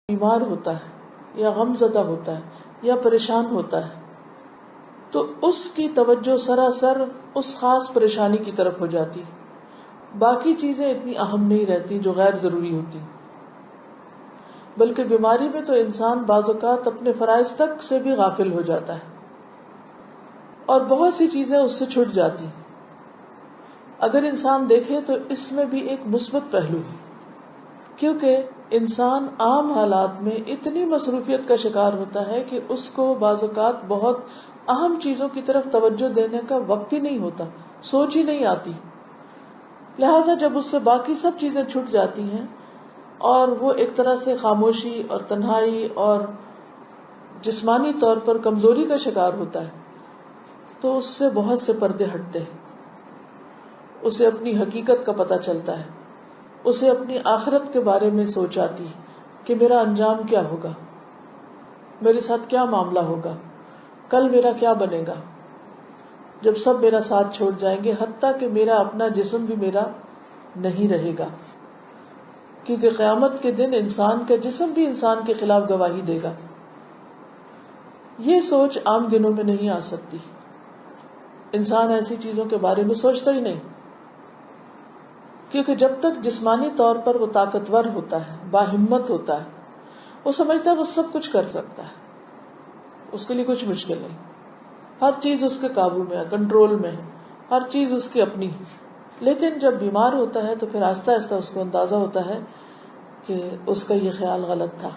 بیمار ہوتا ہے یا غم زدہ ہوتا ہے یا پریشان ہوتا ہے تو اس کی توجہ سراسر اس خاص پریشانی کی طرف ہو جاتی، باقی چیزیں اتنی اہم نہیں رہتی جو غیر ضروری ہوتی، بلکہ بیماری میں تو انسان بعض اوقات اپنے فرائض تک سے بھی غافل ہو جاتا ہے اور بہت سی چیزیں اس سے چھٹ جاتی۔ اگر انسان دیکھے تو اس میں بھی ایک مثبت پہلو ہے، کیونکہ انسان عام حالات میں اتنی مصروفیت کا شکار ہوتا ہے کہ اس کو بعض اوقات بہت اہم چیزوں کی طرف توجہ دینے کا وقت ہی نہیں ہوتا، سوچ ہی نہیں آتی، لہٰذا جب اس سے باقی سب چیزیں چھٹ جاتی ہیں اور وہ ایک طرح سے خاموشی اور تنہائی اور جسمانی طور پر کمزوری کا شکار ہوتا ہے تو اس سے بہت سے پردے ہٹتے ہیں، اسے اپنی حقیقت کا پتہ چلتا ہے، اسے اپنی آخرت کے بارے میں سوچ آتی کہ میرا انجام کیا ہوگا، میرے ساتھ کیا معاملہ ہوگا، کل میرا کیا بنے گا جب سب میرا ساتھ چھوڑ جائیں گے، حتیٰ کہ میرا اپنا جسم بھی میرا نہیں رہے گا، کیونکہ قیامت کے دن انسان کا جسم بھی انسان کے خلاف گواہی دے گا۔ یہ سوچ عام دنوں میں نہیں آ سکتی، انسان ایسی چیزوں کے بارے میں سوچتا ہی نہیں، کیونکہ جب تک جسمانی طور پر وہ طاقتور ہوتا ہے، باہمت ہوتا ہے، وہ سمجھتا ہے وہ سب کچھ کر سکتا ہے، اس کے لیے کچھ مشکل نہیں، ہر چیز اس کے قابو میں ہے، کنٹرول میں ہے، ہر چیز اس کی اپنی ہے۔ لیکن جب بیمار ہوتا ہے تو پھر آہستہ آہستہ اس کو اندازہ ہوتا ہے کہ اس کا یہ خیال غلط تھا،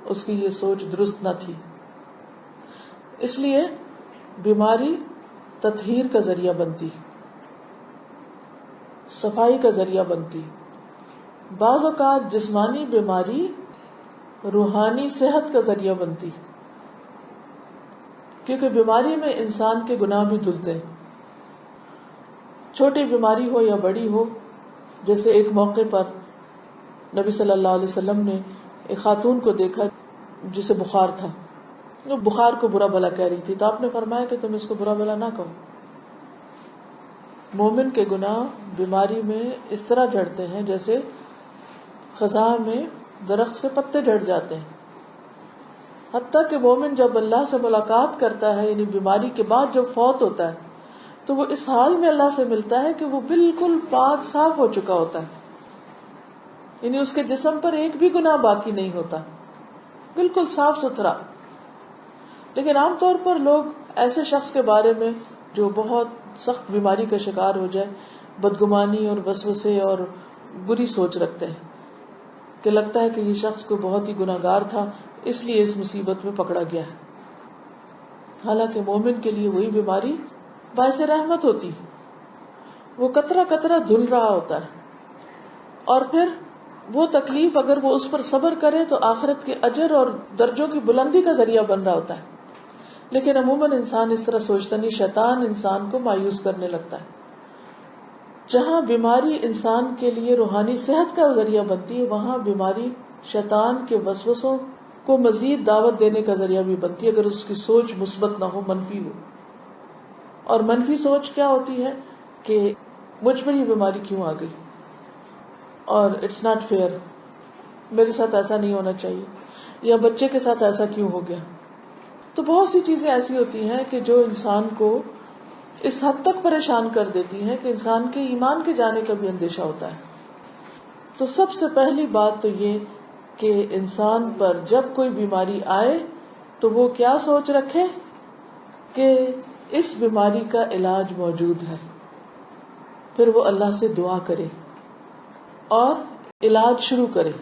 اس کی یہ سوچ درست نہ تھی۔ اس لیے بیماری تطہیر کا ذریعہ بنتی، صفائی کا ذریعہ بنتی۔ بعض اوقات جسمانی بیماری روحانی صحت کا ذریعہ بنتی، کیونکہ بیماری میں انسان کے گناہ بھی دھلتے ہیں، چھوٹی بیماری ہو یا بڑی ہو۔ جیسے ایک موقع پر نبی صلی اللہ علیہ وسلم نے ایک خاتون کو دیکھا جسے بخار تھا، وہ بخار کو برا بھلا کہہ رہی تھی، تو آپ نے فرمایا کہ تم اس کو برا بھلا نہ کہو۔ مومن کے گناہ بیماری میں اس طرح جھڑتے ہیں جیسے خزاں میں درخت سے پتے جھڑ جاتے ہیں، حتیٰ کہ مومن جب اللہ سے ملاقات کرتا ہے، یعنی بیماری کے بعد جب فوت ہوتا ہے، تو وہ اس حال میں اللہ سے ملتا ہے کہ وہ بالکل پاک صاف ہو چکا ہوتا ہے، یعنی اس کے جسم پر ایک بھی گناہ باقی نہیں ہوتا، بالکل صاف ستھرا۔ لیکن عام طور پر لوگ ایسے شخص کے بارے میں جو بہت سخت بیماری کا شکار ہو جائے بدگمانی اور وسوسے اور بری سوچ رکھتے ہیں کہ لگتا ہے کہ یہ شخص کو بہت ہی گناہگار تھا، اس لیے اس مصیبت میں پکڑا گیا ہے۔ حالانکہ مومن کے لیے وہی بیماری باعث رحمت ہوتی، وہ قطرہ قطرہ دھل رہا ہوتا ہے، اور پھر وہ تکلیف اگر وہ اس پر صبر کرے تو آخرت کے اجر اور درجوں کی بلندی کا ذریعہ بن رہا ہوتا ہے۔ لیکن عموماً انسان اس طرح سوچتا نہیں، شیطان انسان کو مایوس کرنے لگتا ہے۔ جہاں بیماری انسان کے لیے روحانی صحت کا ذریعہ بنتی ہے، وہاں بیماری شیطان کے وسوسوں کو مزید دعوت دینے کا ذریعہ بھی بنتی ہے، اگر اس کی سوچ مثبت نہ ہو، منفی ہو۔ اور منفی سوچ کیا ہوتی ہے کہ مجھ پر یہ بیماری کیوں آ گئی، اور اٹس ناٹ فیئر، میرے ساتھ ایسا نہیں ہونا چاہیے، یا بچے کے ساتھ ایسا کیوں ہو گیا۔ تو بہت سی چیزیں ایسی ہوتی ہیں کہ جو انسان کو اس حد تک پریشان کر دیتی ہیں کہ انسان کے ایمان کے جانے کا بھی اندیشہ ہوتا ہے۔ تو سب سے پہلی بات تو یہ کہ انسان پر جب کوئی بیماری آئے تو وہ کیا سوچ رکھے کہ اس بیماری کا علاج موجود ہے، پھر وہ اللہ سے دعا کرے اور علاج شروع کرے۔